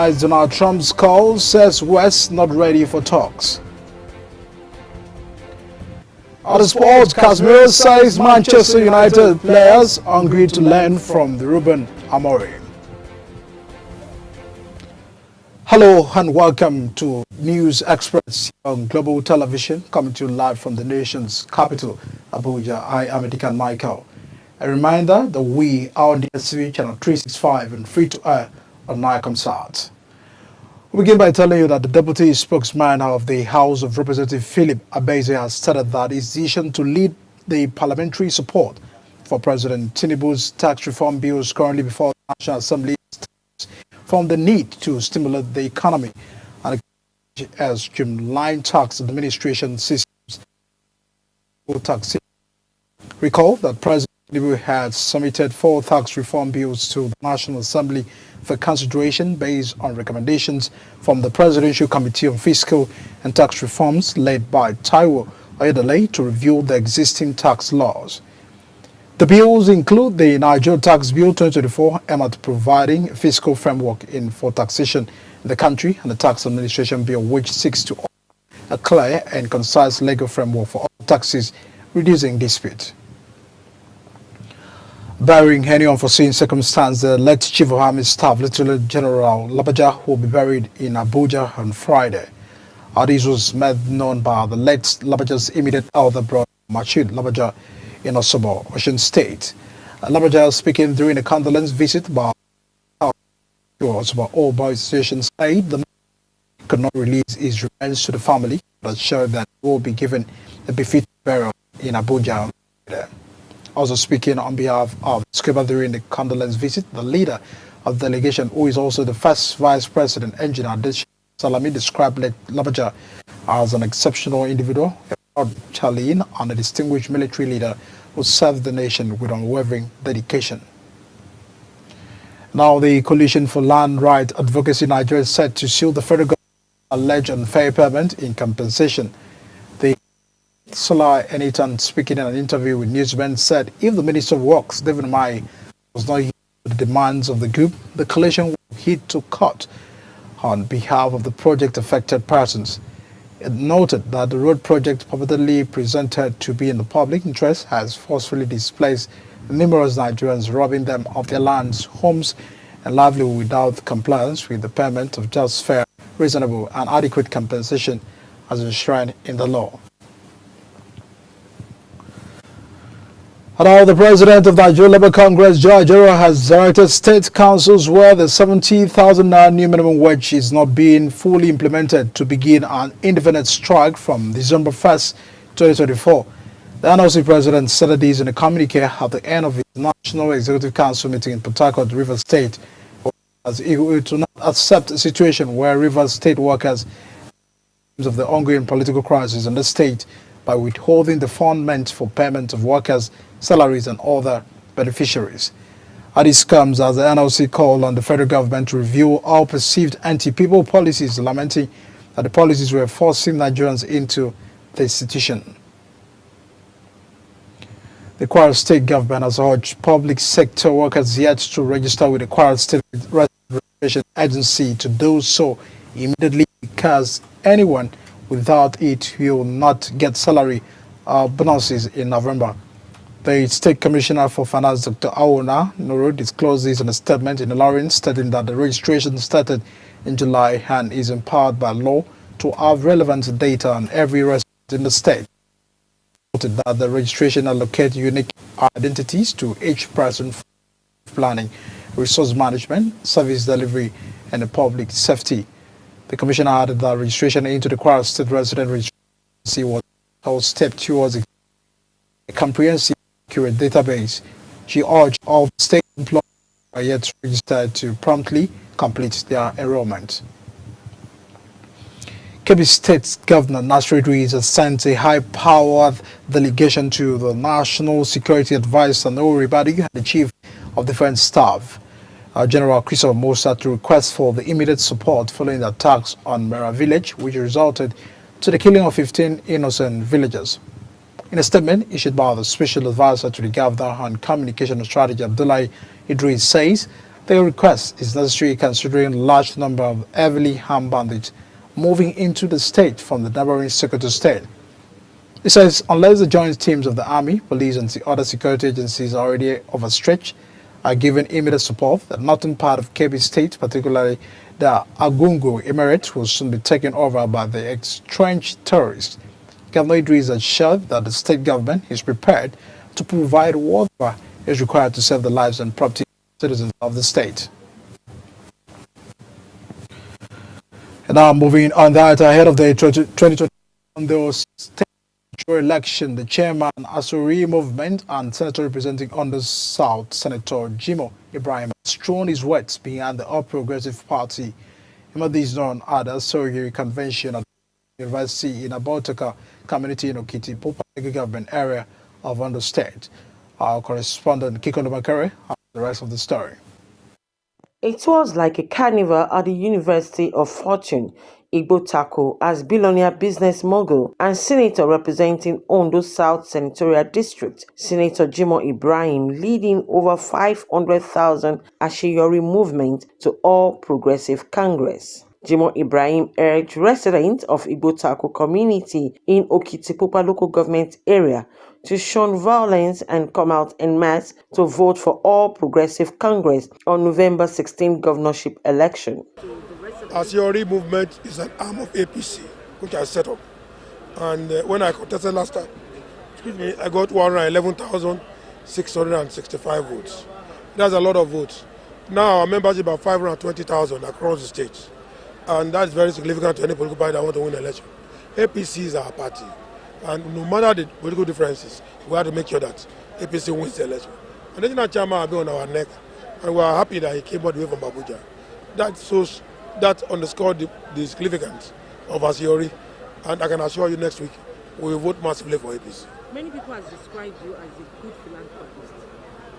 Donald Trump's call, says West not ready for talks. Other sports, Casemiro says Manchester United players hungry to learn from the Ruben Amorim. Hello and welcome to News Express on Global Television, coming to you live from the nation's capital, Abuja. I am Edikan Michael. A reminder that we are on the DSTV channel 365 and free to air on Nicomsat. We begin by telling you that the deputy spokesman of the House of Representatives, Philip Abeze, has stated that his decision to lead the parliamentary support for President Tinubu's tax reform bills currently before the National Assembly from the need to stimulate the economy and as streamline tax administration systems. Recall that President Tinubu had submitted 4 tax reform bills to the National Assembly for consideration based on recommendations from the Presidential Committee on Fiscal and Tax Reforms led by Taiwo Oyedele to review the existing tax laws. The bills include the Nigeria Tax Bill 2024 aimed at providing a fiscal framework for taxation in the country, and the Tax Administration Bill, which seeks to offer a clear and concise legal framework for all taxes, reducing dispute. Barring any unforeseen circumstance, the late Chief of Army Staff, Lieutenant General Labaja, will be buried in Abuja on Friday. This was made known by the late Labaja's immediate elder brother, Machid Labaja, in Osobo, Osun State. Labaja, speaking during a condolence visit by Osobo All Boys Station, said the man could not release his remains to the family, but showed that he will be given a befitting burial in Abuja. Also speaking on behalf of Scriba during the condolence visit, the leader of the delegation, who is also the first Vice President, Engineer Adesh Salami, described Labaja as an exceptional individual, a proud Charlene, and a distinguished military leader who served the nation with unwavering dedication. Now, the Coalition for Land Right Advocacy Nigeria is set to sue the federal government alleged unfair payment in compensation. The Solar Enitan, speaking in an interview with Newsmen, said if the Minister of Works, David Mai, was not heed to the demands of the group, the coalition will heed to court on behalf of the project-affected persons. It noted that the road project purportedly presented to be in the public interest has forcefully displaced numerous Nigerians, robbing them of their lands, homes, and livelihood without compliance with the payment of just, fair, reasonable, and adequate compensation as enshrined in the law. Now, the president of the Nigeria Labour Congress, Joe Ajero, has directed state councils where the 70,000 naira new minimum wage is not being fully implemented to begin an indefinite strike from December 1st, 2024. The NLC president said this in a communique at the end of his National Executive Council meeting in Port Harcourt, Rivers State, as he will not accept a situation where Rivers State workers, in terms of the ongoing political crisis in the state, by withholding the fund meant for payment of workers' salaries and other beneficiaries. This comes as the NLC called on the federal government to review all perceived anti-people policies, lamenting that the policies were forcing Nigerians into the institution. The Kwara State government has urged public sector workers yet to register with the Kwara State Registration Agency to do so immediately, because anyone without it will not get salary bonuses in November. The State Commissioner for Finance, Dr. Awona Nuru, disclosed this in a statement in Lawrence, stating that the registration started in July and is empowered by law to have relevant data on every resident in the state. Noted that the registration allocates unique identities to each person for planning, resource management, service delivery, and public safety. The Commissioner added that registration into the Kwara State Resident Registration was a step towards a comprehensive, accurate database. She urged all state employees who are yet registered to promptly complete their enrollment. Kebbi State Governor Nasir Idris has sent a high-powered delegation to the National Security Advisor Nouri Badi, the Chief of Defense Staff, General Christopher Musa, to request for the immediate support following the attacks on Mera village, which resulted to the killing of 15 innocent villagers. In a statement issued by the Special Advisor to the Governor on Communication Strategy, Abdullahi Idris, says the The request is necessary considering large number of heavily armed bandits moving into the state from the neighboring Sokoto state. It says unless the joint teams of the army, police and the other security agencies are already overstretched, are given immediate support, the northern part of Kebbi State, particularly the Agungu Emirate, will soon be taken over by the entrenched terrorists. Governor Idris assured that the state government is prepared to provide whatever is required to save the lives and property of citizens of the state. And now moving on that, ahead of the 2020 state election, the chairman Asuri Movement and senator representing Ondo South, Senator Jimoh Ibrahim, has thrown his weight behind the All Progressive Party. This known at the Asuri Convention at the University in Abotoka Community in Okiti, Popa government area of Ondo State. Our correspondent Kiko Lumakere has the rest of the story. It was like a carnival at the University of Fortune. Igbo Tako, as billionaire business mogul and senator representing Ondo South Senatorial District, Senator Jimoh Ibrahim leading over 500,000 Asheyori movement to All Progressive Congress. Jimoh Ibrahim urged residents of Igbo Tako community in Okitipupa local government area to shun violence and come out en masse to vote for All Progressive Congress on November 16 governorship election. Asheyori movement is an arm of APC, which I set up. And when I contested last time, I got 111,665 votes. That's a lot of votes. Now our membership are 520,000 across the state. And that's very significant to any political party that want to win the election. APC is our party. And no matter the political differences, we have to make sure that APC wins the election. And the chairman will be on our neck. And we are happy that he came all the way from Abuja. That underscored the significance of Asheyori, and I can assure you next week we will vote massively for APC. Many people have described you as a good philanthropist.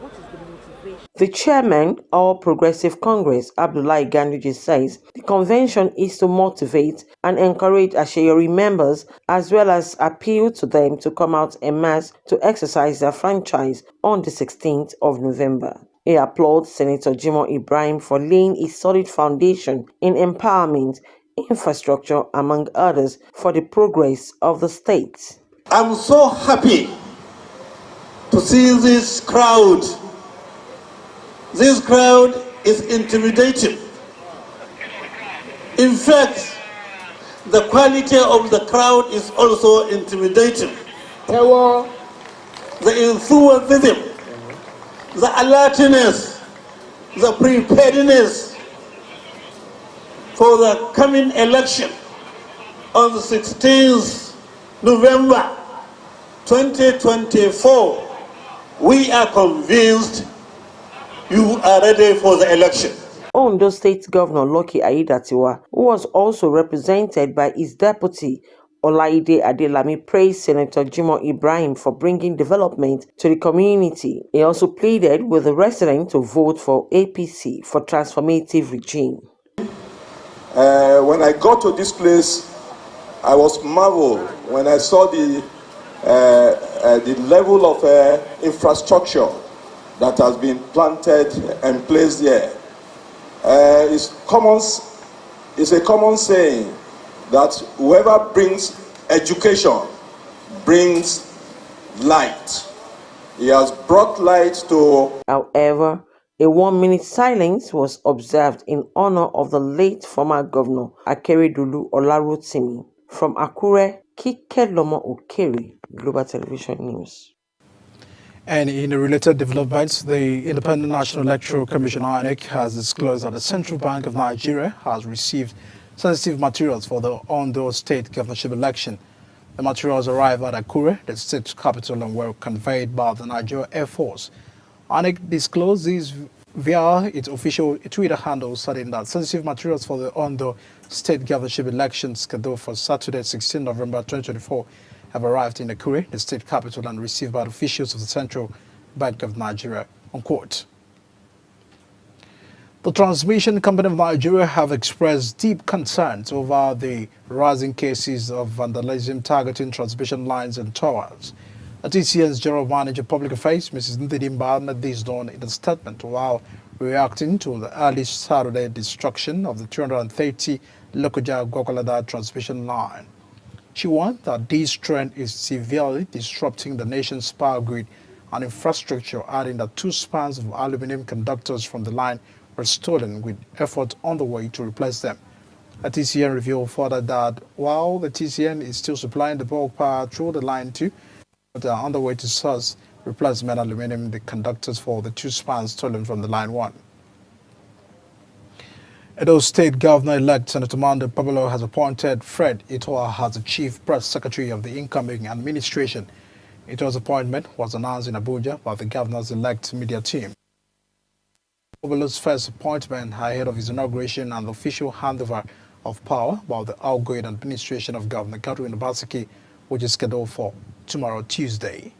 What is the motivation? The chairman of All Progressive Congress, Abdullahi Ganduje, says the convention is to motivate and encourage Asheyori members as well as appeal to them to come out en masse to exercise their franchise on the 16th of November. He applauds Senator Jimoh Ibrahim for laying a solid foundation in empowerment, infrastructure, among others, for the progress of the state. I'm so happy to see this crowd. This crowd is intimidating. In fact, the quality of the crowd is also intimidating. The enthusiasm, the alertness, the preparedness for the coming election on the 16th November 2024, we are convinced you are ready for the election. Ondo State Governor Lucky Aiyedatiwa, who was also represented by his deputy Olaide Adelami, praised Senator Jimoh Ibrahim for bringing development to the community. He also pleaded with the residents to vote for APC for transformative regime. When I got to this place, I was marveled when I saw the level of infrastructure that has been planted and placed there. It's a common saying that whoever brings education brings light. He has brought light to... However, a 1-minute silence was observed in honor of the late former governor Akeredolu Olarotimi. From Akure, Kikelomo Okere, Global Television News. And in a related developments, the Independent National Electoral Commission (INEC) has disclosed that the Central Bank of Nigeria has received sensitive materials for the Ondo State governorship election. The materials arrived at Akure, the state capital, and were conveyed by the Nigeria Air Force. INEC disclosed these via its official Twitter handle, stating that sensitive materials for the Ondo State governorship election scheduled for Saturday, 16 November 2024, have arrived in Akure, the state capital, and received by the officials of the Central Bank of Nigeria, unquote. The Transmission Company of Nigeria have expressed deep concerns over the rising cases of vandalism targeting transmission lines and towers. The TCN's General Manager Public Affairs, Mrs. Ndidimba, made this known in a statement while reacting to the early Saturday destruction of the 230 Lokoja-Gwagwalada transmission line. She warned that this trend is severely disrupting the nation's power grid and infrastructure, adding that 2 spans of aluminum conductors from the line were stolen, with efforts underway to replace them. The TCN revealed further that while the TCN is still supplying the bulk power through the line 2, they are underway to source replacement aluminum conductors for the 2 spans stolen from the line 1. Edo State Governor-elect Senator Mando Pablo has appointed Fred Itoa as the Chief Press Secretary of the incoming administration. Itoa's appointment was announced in Abuja by the governor's-elect media team. Pablo's first appointment ahead of his inauguration and the official handover of power by the outgoing administration of Governor Godwin Obaseki, which is scheduled for tomorrow, Tuesday.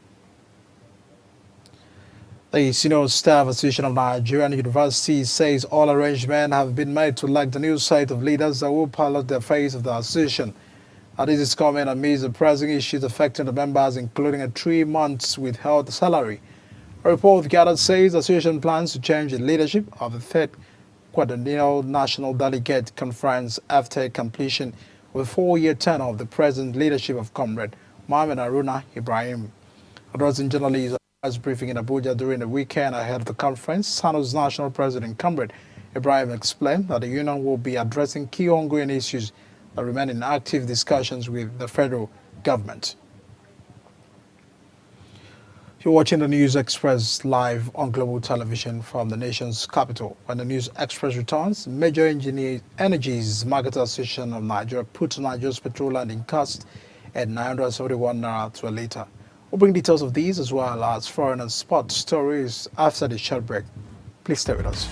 The Senior Staff Association of Nigerian Universities says all arrangements have been made to elect the new set of leaders that will pilot the affairs of the association. This is coming amidst the pressing issues affecting the members, including a 3 months withheld salary. A report gathered says the association plans to change the leadership of the third quadrennial National Delegate Conference after completion of the 4-year tenure of the present leadership of Comrade Mohammed Haruna Ibrahim. Addressing journalists at a briefing in Abuja during the weekend ahead of the conference, SANU's National President Comrade Ibrahim explained that the union will be addressing key ongoing issues that remain in active discussions with the federal government. You're watching the News Express live on Global Television from the nation's capital. When the News Express returns, Major Energies Market Association of Nigeria put Nigeria's petrol landing cost at 971 naira to a litre. We'll bring details of these as well as foreign and sport stories after the short break. Please stay with us.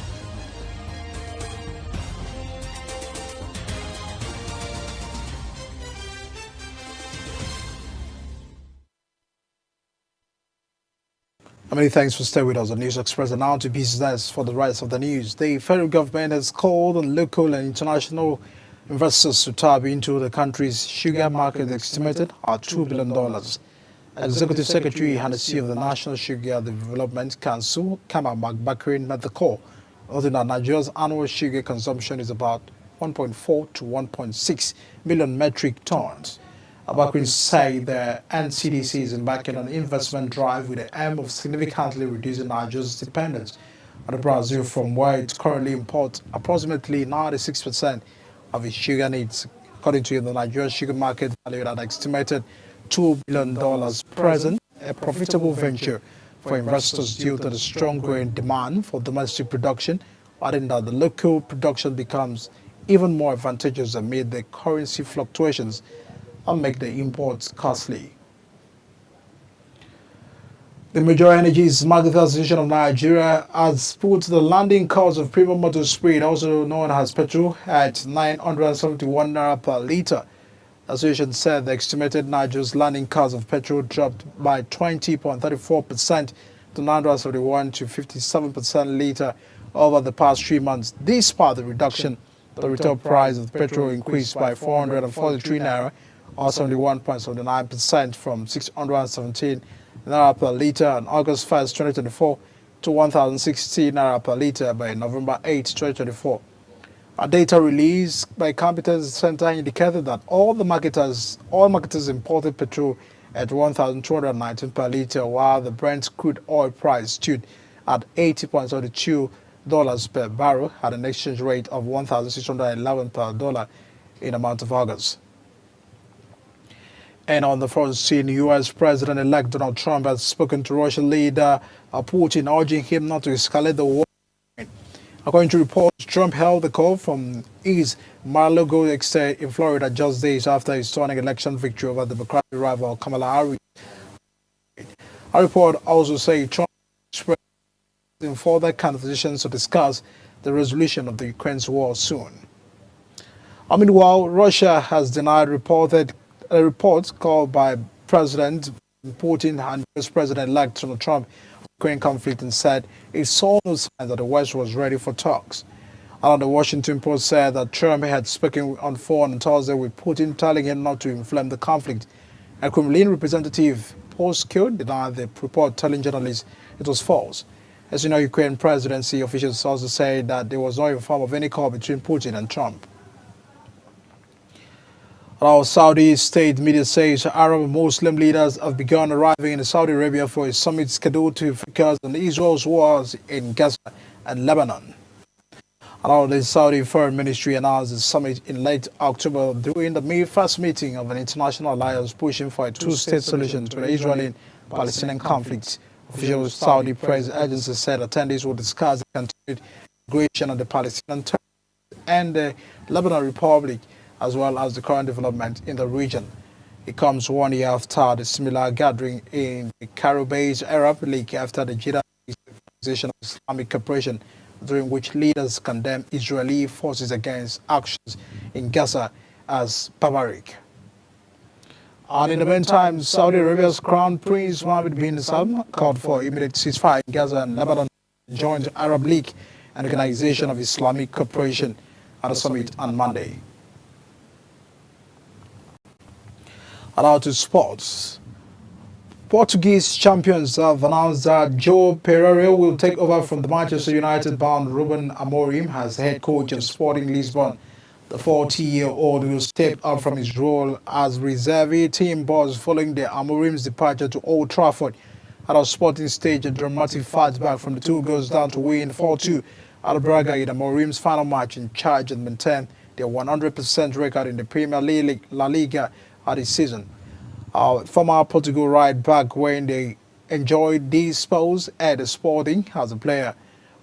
Many thanks for staying with us on News Express. And now to business for the rest of the news. The federal government has called on local and international investors to tap into the country's sugar market estimated at $2 billion. Executive Secretary and the CEO of the National Sugar Development Council, Kama Bakrin, made the call, noting that Nigeria's annual sugar consumption is about 1.4 to 1.6 million metric tons. Bakrin said the NCDC is embarking on an investment drive with the aim of significantly reducing Nigeria's dependence on Brazil, from where it currently imports approximately 96% of its sugar needs. According to the Nigerian sugar market, valued at an estimated $2 billion, present a profitable venture for investors due to the strong growing demand for domestic production, adding that the local production becomes even more advantageous amid the currency fluctuations and make the imports costly. The Major Energies Market Association of Nigeria has put the landing cost of premium motor spirit, also known as petrol, at 971 naira per litre. The association said the estimated Nigeria's landing cost of petrol dropped by 20.34% to 971 to 57% litre over the past 3 months. Despite the reduction, the retail price of petrol increased by 443 naira, or 71.79%, from 617 naira per litre on August 1st, 2024 to 1,060 naira per litre by November 8, 2024. A data released by Competence Center indicated that all marketers imported petrol at 1,219 per litre, while the Brent crude oil price stood at $80.32 per barrel at an exchange rate of 1,611 per dollar in the month of August. And on the front scene, U.S. President-elect Donald Trump has spoken to Russian leader Putin, urging him not to escalate the war. According to reports, Trump held the call from his Mar-a-Lago estate in Florida just days after his stunning election victory over Democratic rival Kamala Harris. A report also says Trump expressed in further conversations to discuss the resolution of the Ukraine's war soon. Meanwhile, Russia has denied a report called by President Putin and US President-elect Donald Trump on the Ukraine conflict, and said it saw no sign that the West was ready for talks. And the Washington Post said that Trump had spoken on phone on Thursday with Putin, telling him not to inflame the conflict. A Kremlin representative, Poskil, denied the report, telling journalists it was false. As you know, Ukraine presidency officials also said that there was no inform of any call between Putin and Trump. Our Saudi state media says Arab Muslim leaders have begun arriving in Saudi Arabia for a summit scheduled to focus on Israel's wars in Gaza and Lebanon. The Saudi Foreign Ministry announced the summit in late October during the first meeting of an international alliance pushing for a two-state solution to the Israeli-Palestinian conflict. Official Saudi press agency said attendees will discuss the continued integration of the Palestinian territory and the Lebanon Republic, as well as the current development in the region. It comes 1 year after the similar gathering in the Cairo-based Arab League after the Jeddah Organization of Islamic Cooperation, during which leaders condemned Israeli forces against actions in Gaza as barbaric. And in the meantime, Saudi Arabia's Crown Prince Mohammed bin Salman called for immediate ceasefire in Gaza and Lebanon, joined the Arab League and Organization of Islamic Cooperation at a summit on Monday. And now to sports. Portuguese champions have announced that João Pereira will take over from the Manchester United-bound Ruben Amorim as head coach of Sporting Lisbon. The 40-year-old will step up from his role as reserve team boss following the Amorim's departure to Old Trafford. At our Sporting stage, a dramatic fight back from the 2 goals down to win 4-2 at Braga in Amorim's final match in charge and maintain their 100% record in the Premier League La Liga this season. Former Portugal right back when they enjoyed these spells at the Sporting as a player.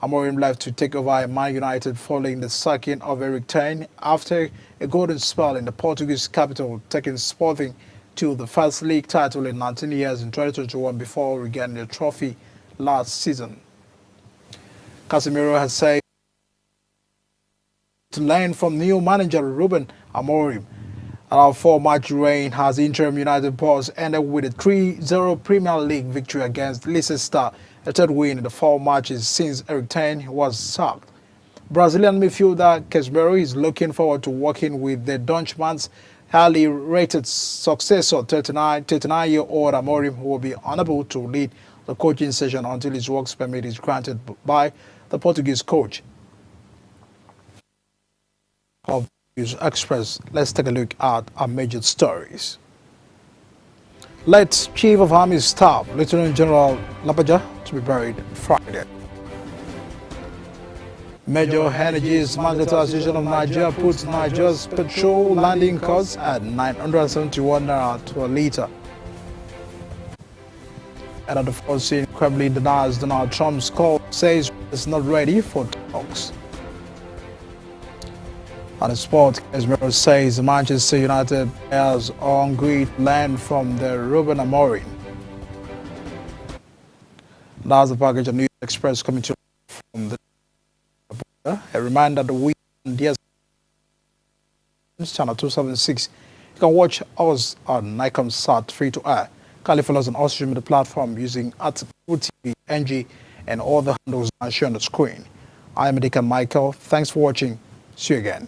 Amorim left to take over Man United following the sacking of Eric Ten after a golden spell in the Portuguese capital, taking Sporting to the first league title in 19 years in 2021 before regaining the trophy last season. Casemiro has said to learn from new manager Ruben Amorim. Our 4-match reign has interim United boss ended with a 3-0 Premier League victory against Leicester, a third win in the 4 matches since Eric Ten was sacked. Brazilian midfielder Casemiro is looking forward to working with the Dutchman's highly rated successor, 39-year-old Amorim, who will be unable to lead the coaching session until his works permit is granted by the Portuguese coach. Express. Let's take a look at our major stories. Late Chief of Army Staff, Lieutenant General Labaja, to be buried Friday. Major Energies Marketing Association of Nigeria puts Nigeria's petrol landing costs at 971 naira to a litre. And at the first scene, Kremlin denies Donald Trump's call, says it's not ready for talks. On the sport, Casemiro says Manchester United players are hungry to learn from the Ruben Amorim. That's the package of News Express coming to you from the a reminder that we on DS channel 276. You can watch us on Nikon Sat free to air. Kindly follow us on all social media platforms using @TV NG and all the handles shown on the screen. I am Deacon Michael. Thanks for watching. See you again.